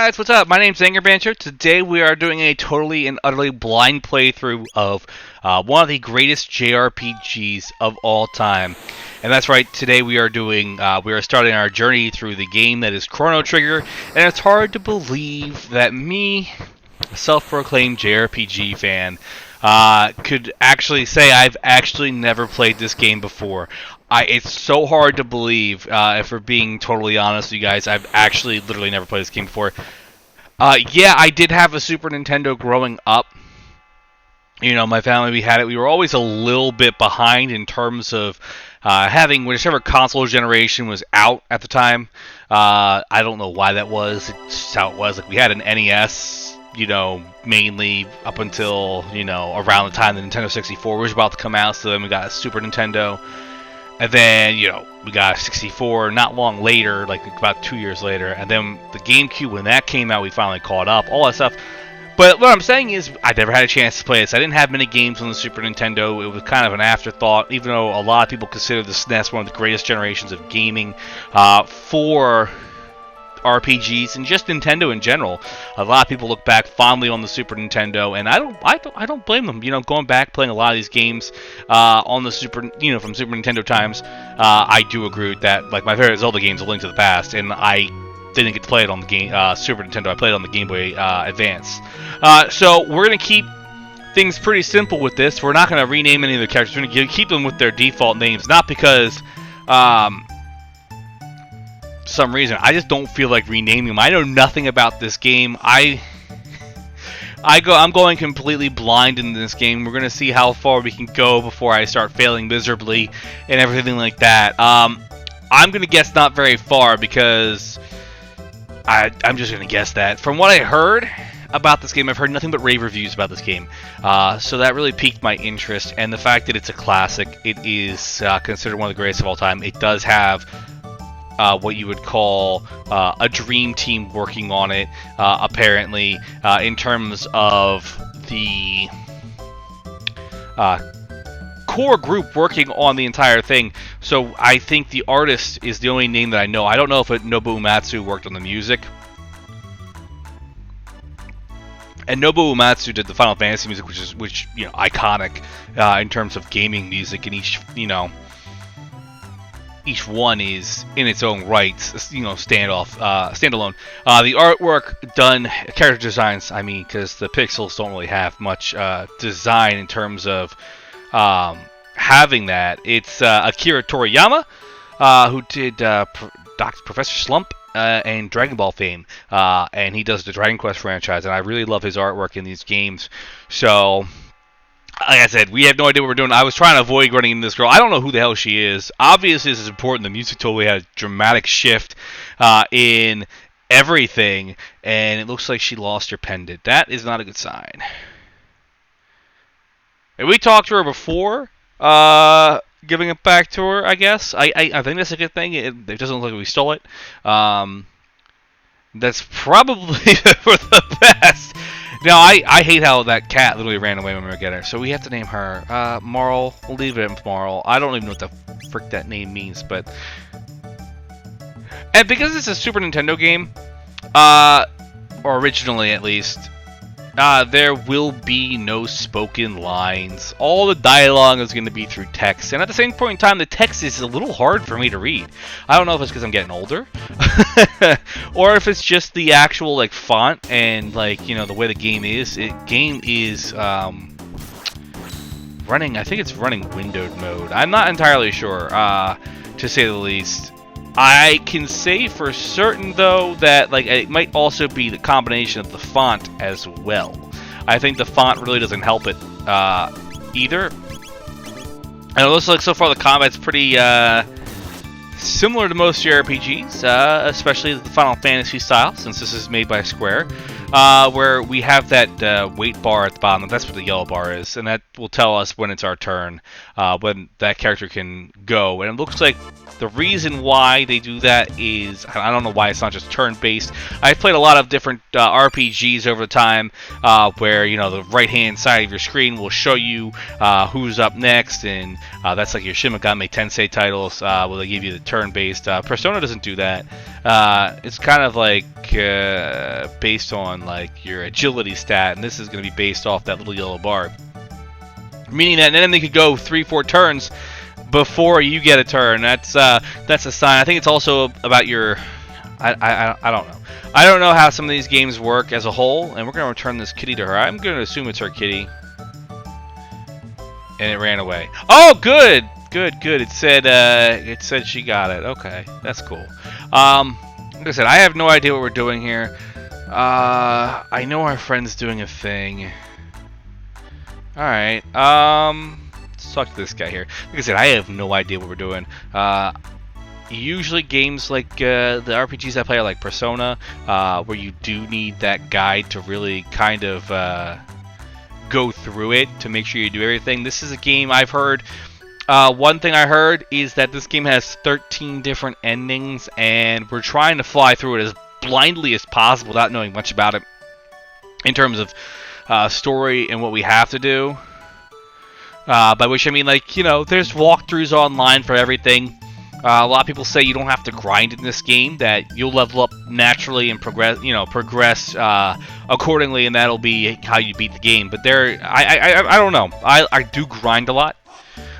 guys, what's up? My name's Anger Bancho. Today we are doing a totally and utterly blind playthrough of one of the greatest JRPGs of all time. And that's right, today we are starting our journey through the game that is Chrono Trigger. And it's hard to believe that me, a self-proclaimed JRPG fan, could actually say I've actually never played this game before. It's so hard to believe, if we're being totally honest with you guys, I've actually literally never played this game before. Yeah, I did have a Super Nintendo growing up. You know, my family, we had it. We were always a little bit behind in terms of having whichever console generation was out at the time. I don't know why that was. It's just how it was. Like, we had an NES, you know, mainly up until, you know, around the time the Nintendo 64 was about to come out. So then we got a Super Nintendo. And then, you know, we got a 64 not long later, like about 2 years later. And then the GameCube, when that came out, we finally caught up, all that stuff. But what I'm saying is, I never had a chance to play this. I didn't have many games on the Super Nintendo. It was kind of an afterthought, even though a lot of people consider the SNES one of the greatest generations of gaming for RPGs and just Nintendo in general. A lot of people look back fondly on the Super Nintendo, and I don't blame them. You know, going back playing a lot of these games on the from Super Nintendo times, I do agree with that. Like, my favorite Zelda game is A Link to the Past, and I didn't get to play it on the Super Nintendo. I played it on the Game Boy Advance. So we're gonna keep things pretty simple with this. We're not gonna rename any of the characters. We're gonna keep them with their default names, not because some reason I just don't feel like renaming them. I know nothing about this game. I'm going completely blind in this game. We're gonna see how far we can go before I start failing miserably and everything like that. I'm gonna guess not very far, because I'm just gonna guess that. From what I heard about this game, I've heard nothing but rave reviews about this game. So that really piqued my interest, and the fact that it's a classic, it is considered one of the greatest of all time. It does have what you would call a dream team working on it, apparently, in terms of the core group working on the entire thing. So I think the artist is the only name that I know. I don't know if Nobuo Uematsu worked on the music. And Nobuo Uematsu did the Final Fantasy music, which you know, iconic in terms of gaming music, and each one is in its own right, you know, standalone. The artwork done, character designs, I mean, because the pixels don't really have much design in terms of having that. It's Akira Toriyama, who did Professor Slump and Dragon Ball fame, and he does the Dragon Quest franchise, and I really love his artwork in these games. So, like I said, we have no idea what we're doing. I was trying to avoid running into this girl. I don't know who the hell she is. Obviously, this is important. The music totally had a dramatic shift in everything, and it looks like she lost her pendant. That is not a good sign. And we talked to her before, giving it back to her, I guess. I think that's a good thing. It doesn't look like we stole it. That's probably for the best. Now, I hate how that cat literally ran away when we were getting her. So we have to name her Marl. We'll leave it at Marl. I don't even know what the frick that name means, but... And because it's a Super Nintendo game, or originally at least, there will be no spoken lines. All the dialogue is going to be through text. And at the same point in time, the text is a little hard for me to read. I don't know if it's because I'm getting older, or if it's just the actual, like, font and, like, you know, the way the game is. Game is running, I think it's running windowed mode. I'm not entirely sure, to say the least. I can say for certain, though, that, like, it might also be the combination of the font as well. I think the font really doesn't help it either. And it looks like so far the combat's pretty similar to most JRPGs, especially the Final Fantasy style, since this is made by Square. where we have that wait bar at the bottom. That's what the yellow bar is, and that will tell us when it's our turn, when that character can go. And it looks like the reason why they do that is, I don't know why it's not just turn-based. I've played a lot of different RPGs over time where, you know, the right-hand side of your screen will show you who's up next, and that's like your Shin Megami Tensei titles, where they give you the turn-based. Persona doesn't do that. It's kind of like based on like your agility stat, and this is going to be based off that little yellow bar. Meaning that an enemy could go 3-4 turns before you get a turn. That's a sign. I think it's also about your. I don't know. I don't know how some of these games work as a whole, and we're gonna return this kitty to her. I'm gonna assume it's her kitty, and it ran away. Oh, good. It said she got it. Okay, that's cool. Like I said, I have no idea what we're doing here. I know our friend's doing a thing. All right. Let's talk to this guy here. Like I said, I have no idea what we're doing. Usually games like the RPGs I play are like Persona, where you do need that guide to really kind of go through it to make sure you do everything. This is a game I've heard. One thing I heard is that this game has 13 different endings, and we're trying to fly through it as blindly as possible without knowing much about it in terms of story and what we have to do. By which I mean, like, you know, there's walkthroughs online for everything. A lot of people say you don't have to grind in this game, that you'll level up naturally and progress accordingly, and that'll be how you beat the game. But I don't know. I do grind a lot.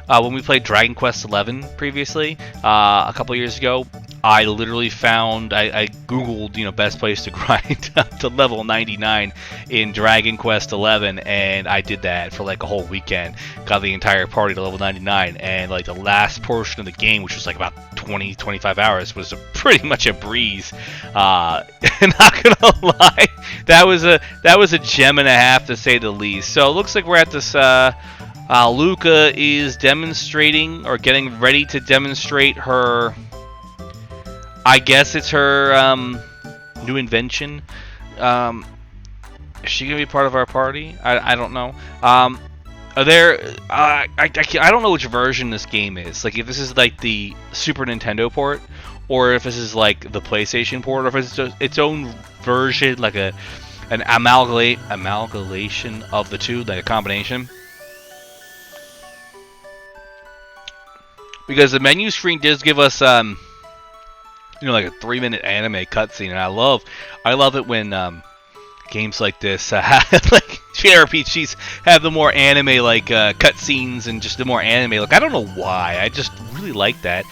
When we played Dragon Quest XI previously, a couple years ago, I literally found, I googled, you know, best place to grind up to level 99 in Dragon Quest XI, and I did that for like a whole weekend. Got the entire party to level 99, and like the last portion of the game, which was like about 20-25 hours, was pretty much a breeze. Not gonna lie, that was a gem and a half to say the least. So it looks like we're at this. Luca is demonstrating, or getting ready to demonstrate her. I guess it's her new invention. Is she gonna be part of our party? I don't know. Are there? I don't know which version this game is. Like, if this is like the Super Nintendo port, or if this is like the PlayStation port, or if it's just its own version, like an amalgamation of the two, like a combination. Because the menu screen does give us, like a 3-minute anime cutscene, and I love it when games like this, like JRPGs, have the more anime like cutscenes and just the more anime. Like, I don't know why, I just really like that.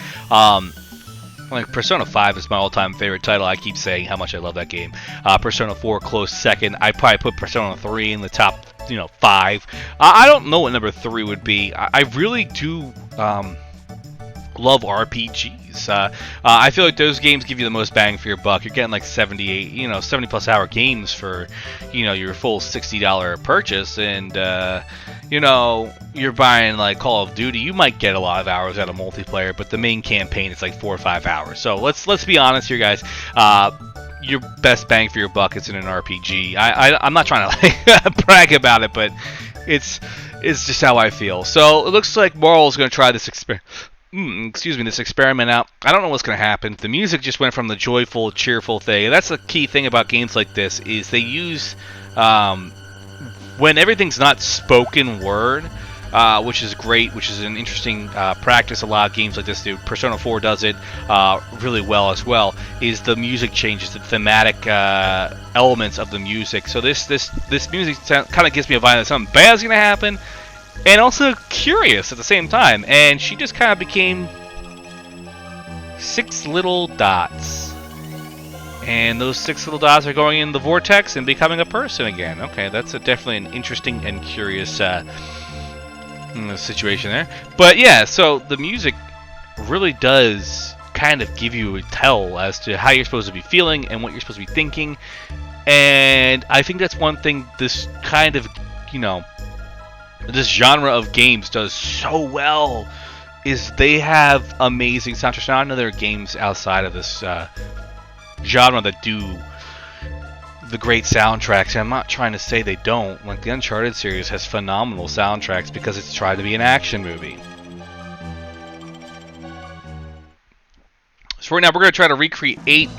Like Persona 5 is my all-time favorite title. I keep saying how much I love that game. Persona 4 close second. I probably put Persona 3 in the top, 5. I don't know what number 3 would be. I really do. Love RPGs. I feel like those games give you the most bang for your buck. You're getting like 70 plus hour games for, your full $60 purchase, and you're buying like Call of Duty. You might get a lot of hours out of multiplayer, but the main campaign is like 4 or 5 hours. So let's be honest here, guys. Your best bang for your buck is in an RPG. I'm not trying to like brag about it, but it's just how I feel. So it looks like Marl's going to try this this experiment out. I don't know what's going to happen. The music just went from the joyful, cheerful thing. That's the key thing about games like this, is they use, when everything's not spoken word, which is great, which is an interesting practice a lot of games like this do. Persona 4 does it really well as well, is the music changes, the thematic elements of the music. So this music kind of gives me a vibe that something bad's going to happen, and also curious at the same time. And she just kind of became 6 little dots. And those 6 little dots are going in the vortex and becoming a person again. Okay, that's definitely an interesting and curious situation there. But yeah, so the music really does kind of give you a tell as to how you're supposed to be feeling and what you're supposed to be thinking. And I think that's one thing this kind of, this genre of games does so well, is they have amazing soundtracks. Now, I know there are games outside of this genre that do the great soundtracks. And I'm not trying to say they don't. Like, the Uncharted series has phenomenal soundtracks because it's tried to be an action movie. So right now we're going to try to recreate.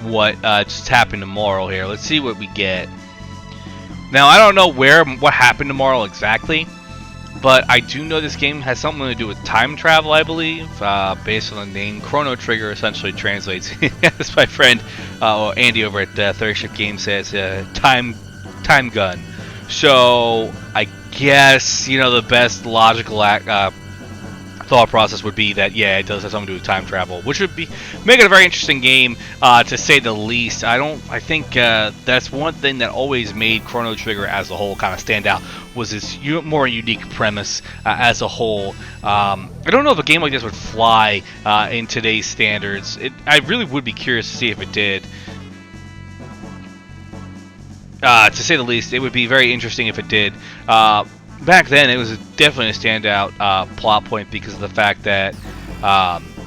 What just happened tomorrow here. Let's see what we get. Now I don't know what happened tomorrow exactly, but I do know this game has something to do with time travel, I believe, based on the name. Chrono Trigger essentially translates, as my friend Andy over at Third Shift Games says, time gun. So I guess, you know, the best logical thought process would be that, yeah, it does have something to do with time travel, which would make it a very interesting game, to say the least. I think that's one thing that always made Chrono Trigger as a whole kind of stand out, was its more unique premise as a whole. I don't know if a game like this would fly in today's standards. I really would be curious to see if it did. To say the least, it would be very interesting if it did. Back then, it was definitely a standout plot point because of the fact that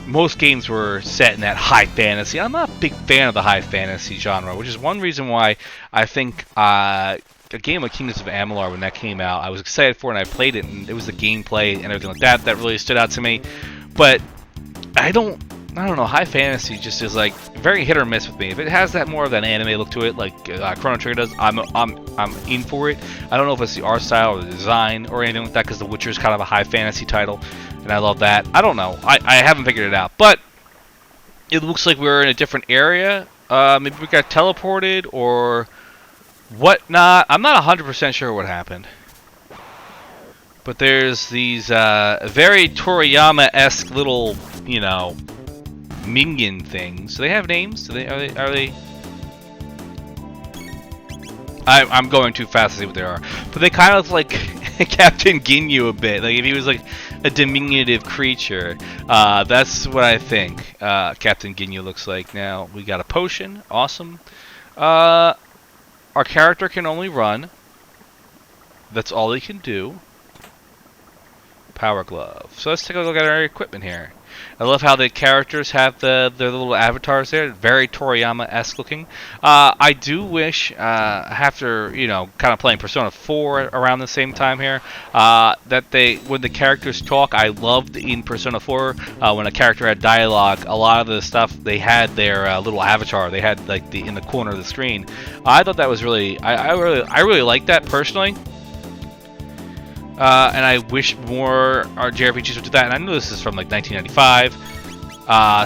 most games were set in that high fantasy. I'm not a big fan of the high fantasy genre, which is one reason why I think a game like Kingdoms of Amalur, when that came out, I was excited for it, and I played it, and it was the gameplay and everything like that that really stood out to me. But I don't know, high fantasy just is like very hit or miss with me. If it has that more of an anime look to it, like Chrono Trigger does, I'm in for it. I don't know if it's the art style or the design or anything like that, because The Witcher is kind of a high fantasy title, and I love that. I don't know. I haven't figured it out, but it looks like we're in a different area. Maybe we got teleported or whatnot. I'm not 100% sure what happened. But there's these very Toriyama-esque little, you know, minion things. Do they have names? Are they? I'm going too fast to see what they are. But they kind of look like Captain Ginyu a bit. Like if he was like a diminutive creature. That's what I think Captain Ginyu looks like. Now we got a potion. Awesome. Our character can only run. That's all he can do. Power glove. So let's take a look at our equipment here. I love how the characters have their little avatars there. Very Toriyama-esque looking. I do wish, after, you know, kind of playing Persona 4 around the same time here, that when the characters talk, I loved in Persona 4, when a character had dialogue, a lot of the stuff, they had their little avatar. They had, like, in the corner of the screen. I thought that was really, I really liked that personally. And I wish more JRPGs would do that. And I know this is from like 1995.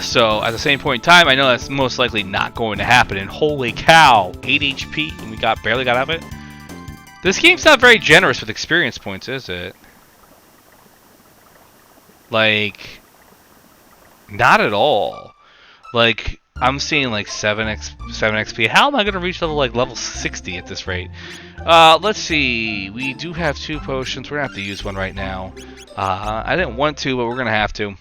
So at the same point in time, I know that's most likely not going to happen. And holy cow, 8 HP, and we barely got out of it. This game's not very generous with experience points, is it? Like, not at all. Like, I'm seeing like 7 XP. How am I going to reach level 60 at this rate? Let's see. We do have 2 potions. We're going to have to use one right now. I didn't want to, but we're going to have to.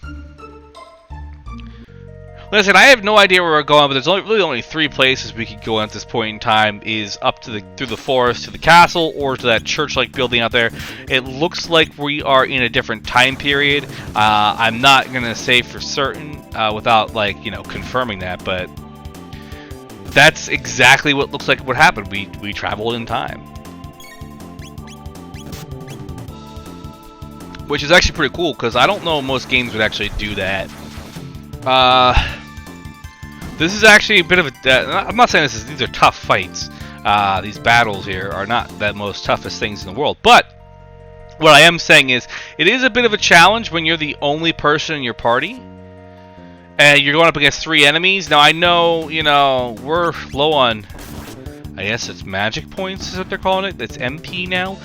Listen, I have no idea where we're going, but there's really only 3 places we could go at this point in time. Is up to through the forest to the castle, or to that church-like building out there. It looks like we are in a different time period. I'm not gonna say for certain without confirming that, but that's exactly what looks like what happened. We traveled in time, which is actually pretty cool because I don't know if most games would actually do that. This is actually a bit of a... I'm not saying these are tough fights. These battles here are not the most toughest things in the world. But what I am saying is, it is a bit of a challenge when you're the only person in your party. And you're going up against 3 enemies. Now, I know, we're low on... I guess it's magic points is what they're calling it. It's MP now.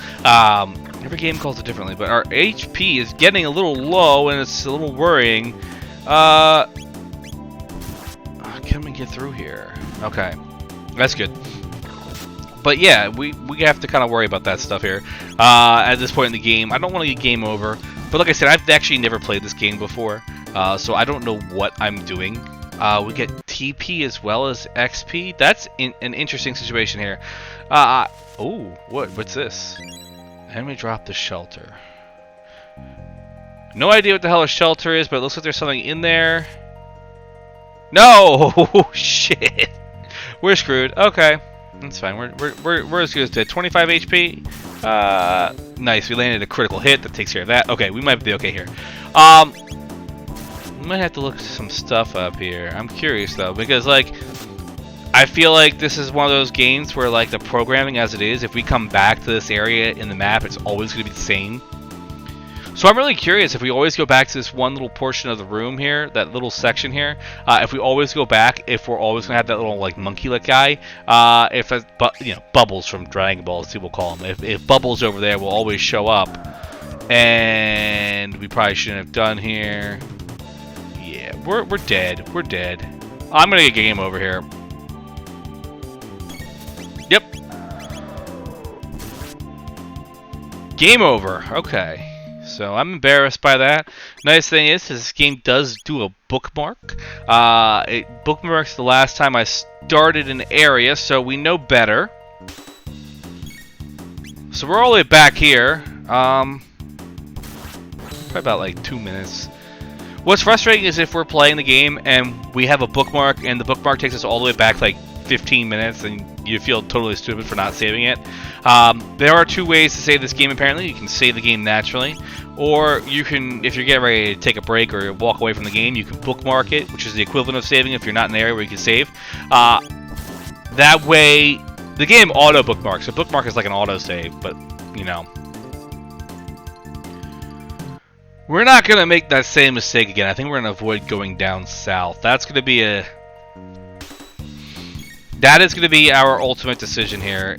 Every game calls it differently. But our HP is getting a little low, and it's a little worrying. Can we get through here? Okay, that's good. But yeah, we have to kind of worry about that stuff here at this point in the game. I don't want to get game over, but like I said, I've actually never played this game before, so I don't know what I'm doing. We get TP as well as XP. That's an interesting situation here. Oh, what's this? Enemy drop the shelter. No idea what the hell a shelter is, but it looks like there's something in there. No! Shit. We're screwed. Okay. That's fine. We're as good as dead. 25 HP. Nice. We landed a critical hit that takes care of that. Okay, we might be okay here. We might have to look some stuff up here. I'm curious though, because like, I feel like this is one of those games where like the programming as it is, if we come back to this area in the map, it's always going to be the same. So I'm really curious if we always go back to this one little portion of the room here, that little section here. If we always go back, if we're always gonna have that little like monkey-like guy. If you know, Bubbles from Dragon Ball, as people call him. If Bubbles over there will always show up, and we probably shouldn't have done here. Yeah, we're dead. We're dead. I'm gonna get game over here. Yep. Game over. Okay. So I'm embarrassed by that. Nice thing is this game does do a bookmark. It bookmarks the last time I started an area, so we know better. So we're all the way back here. Probably about like 2 minutes. What's frustrating is if we're playing the game and we have a bookmark and the bookmark takes us all the way back like 15 minutes and you feel totally stupid for not saving it. There are 2 ways to save this game apparently. You can save the game naturally, or you can, if you're getting ready to take a break or walk away from the game, you can bookmark it, which is the equivalent of saving if you're not in an area where you can save. That way, the game auto bookmarks. So bookmark is like an auto save, but you know. We're not going to make that same mistake again. I think we're going to avoid going down south. That is going to be our ultimate decision here.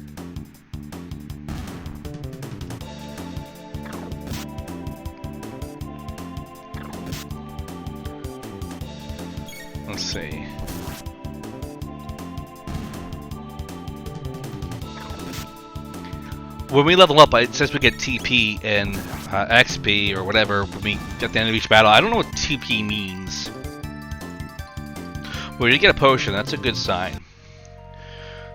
Let's see. When we level up, it says we get TP and XP or whatever when we at the end of each battle. I don't know what TP means. But we did get a potion. That's a good sign.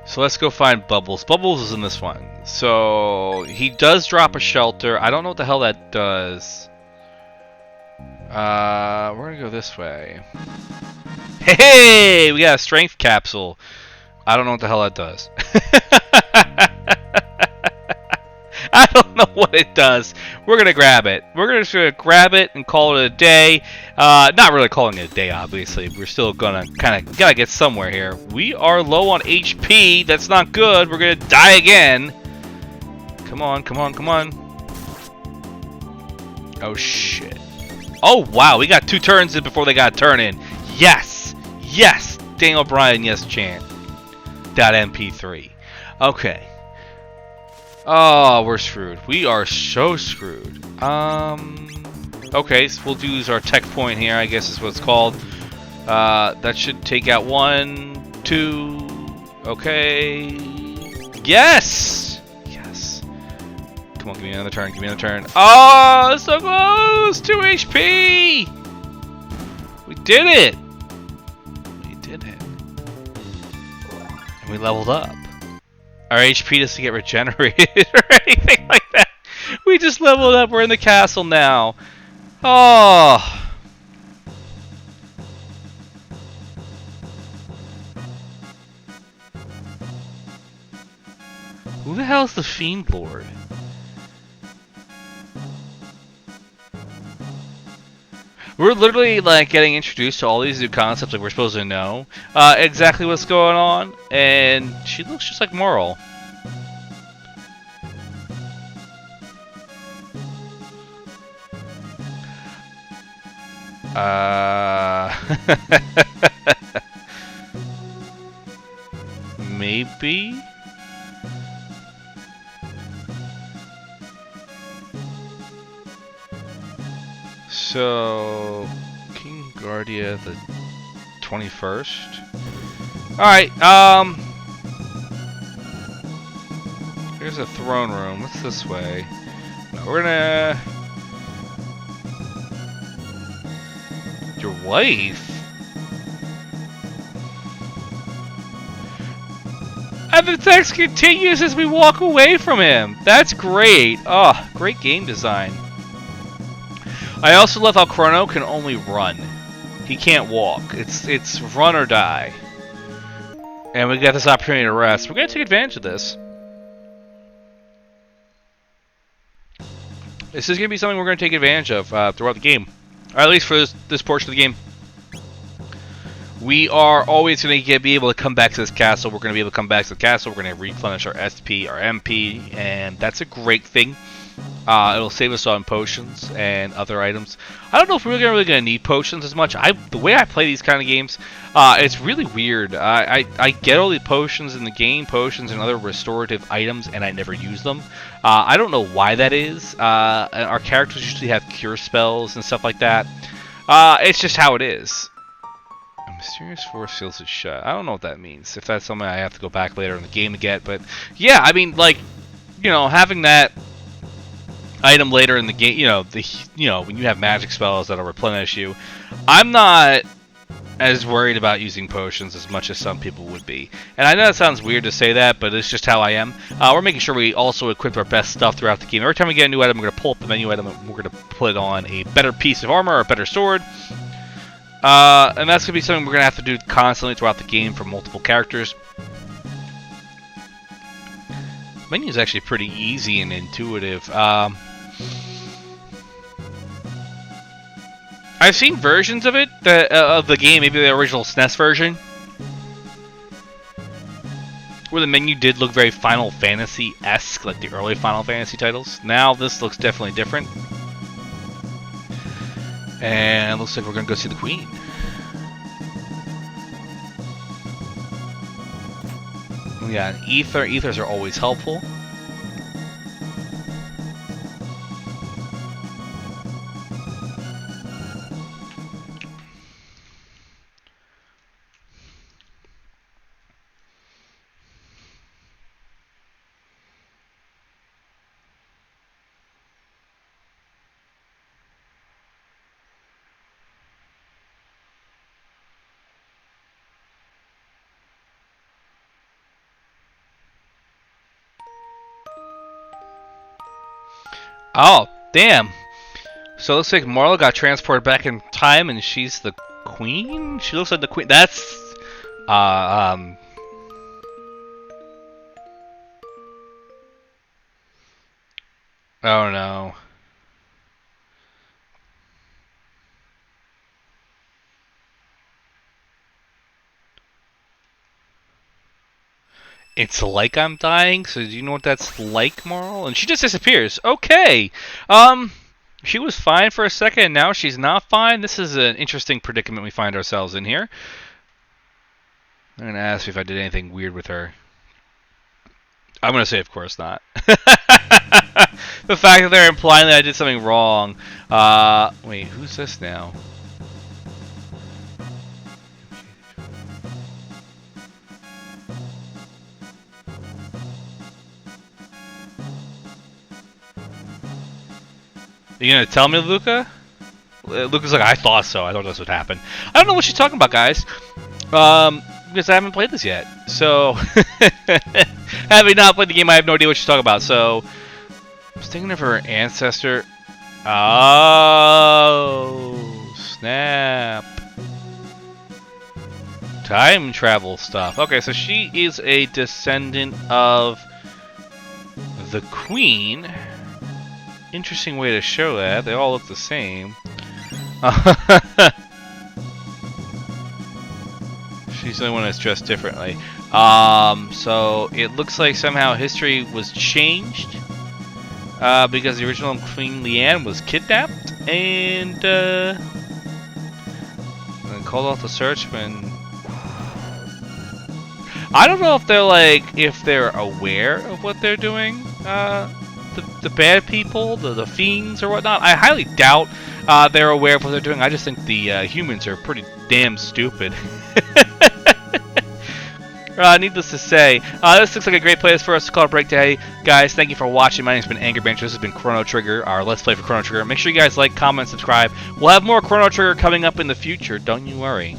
So let's go find Bubbles. Bubbles is in this one. So he does drop a shelter. I don't know what the hell that does. We're gonna go this way. Hey! We got a strength capsule. I don't know what the hell that does. I don't know what it does. We're gonna grab it. We're just gonna grab it and call it a day. Not really calling it a day, obviously. We're still gonna gotta get somewhere here. We are low on HP. That's not good. We're gonna die again. Come on, come on, come on. Oh shit. Oh wow, we got 2 turns in before they got a turn in. Yes! Yes! Daniel Bryan, yes chant. .mp3. Okay. Oh, we're screwed. We are so screwed. Okay, so we'll use our tech point here, I guess is what it's called. That should take out 1, 2. Okay. Yes! Yes. Come on, give me another turn. Give me another turn. Oh, so close! 2 HP! We did it! We did it. And we leveled up. Our HP doesn't get regenerated or anything like that. We just leveled up. We're in the castle now. Oh. Who the hell is the Fiend Lord? We're literally like getting introduced to all these new concepts that we're supposed to know exactly what's going on, and she looks just like Moral. Maybe. So, King Guardia the 21st. Alright, here's a throne room. What's this way? We're gonna... Your wife? And the text continues as we walk away from him. That's great. Oh, great game design. I also love how Chrono can only run. He can't walk. It's run or die. And we got this opportunity to rest. We're going to take advantage of this. This is going to be something we're going to take advantage of throughout the game. Or at least for this portion of the game. We are always going to be able to come back to this castle. We're going to be able to come back to the castle. We're going to replenish our SP, our MP, and that's a great thing. It'll save us on potions and other items. I don't know if we're really going to need potions as much. The way I play these kind of games, it's really weird. I get all the potions in the game, potions and other restorative items, and I never use them. I don't know why that is. Our characters usually have cure spells and stuff like that. It's just how it is. A mysterious force seals it shut. I don't know what that means. If that's something I have to go back later in the game to get. But yeah, I mean, like, you know, having that item later in the game, when you have magic spells that'll replenish you, I'm not as worried about using potions as much as some people would be. And I know that sounds weird to say that, but it's just how I am. We're making sure we also equip our best stuff throughout the game. Every time we get a new item, we're going to pull up the menu item and we're going to put on a better piece of armor or a better sword. And that's going to be something we're going to have to do constantly throughout the game for multiple characters. The menu is actually pretty easy and intuitive. I've seen versions of it, of the game, maybe the original SNES version, where the menu did look very Final Fantasy-esque, like the early Final Fantasy titles. Now this looks definitely different. And it looks like we're going to go see the Queen. We got an ether. Ethers are always helpful. Oh, damn. So it looks like Marla got transported back in time and she's the queen? She looks like the queen. That's... Oh no. It's like I'm dying, so do you know what that's like, Marl? And she just disappears. Okay. She was fine for a second, and now she's not fine. This is an interesting predicament we find ourselves in here. I'm going to ask you if I did anything weird with her. I'm going to say, of course not. The fact that they're implying that I did something wrong. Wait, who's this now? Are you gonna tell me, Luca? Luca's like, I thought so. I thought this would happen. I don't know what she's talking about, guys. Because I haven't played this yet. So, having not played the game, I have no idea what she's talking about. So, I was thinking of her ancestor. Oh, snap. Time travel stuff. Okay, so she is a descendant of the Queen. Interesting way to show that. They all look the same. She's the only one that's dressed differently. So it looks like somehow history was changed because the original Queen Leanne was kidnapped and called off the search when. I don't know if they're aware of what they're doing. The bad people, the fiends or whatnot. I highly doubt they're aware of what they're doing. I just think the humans are pretty damn stupid. Needless to say, this looks like a great place for us to call a break today. Guys, thank you for watching. My name's been Angry Banter. This has been Chrono Trigger, our Let's Play for Chrono Trigger. Make sure you guys like, comment, subscribe. We'll have more Chrono Trigger coming up in the future. Don't you worry.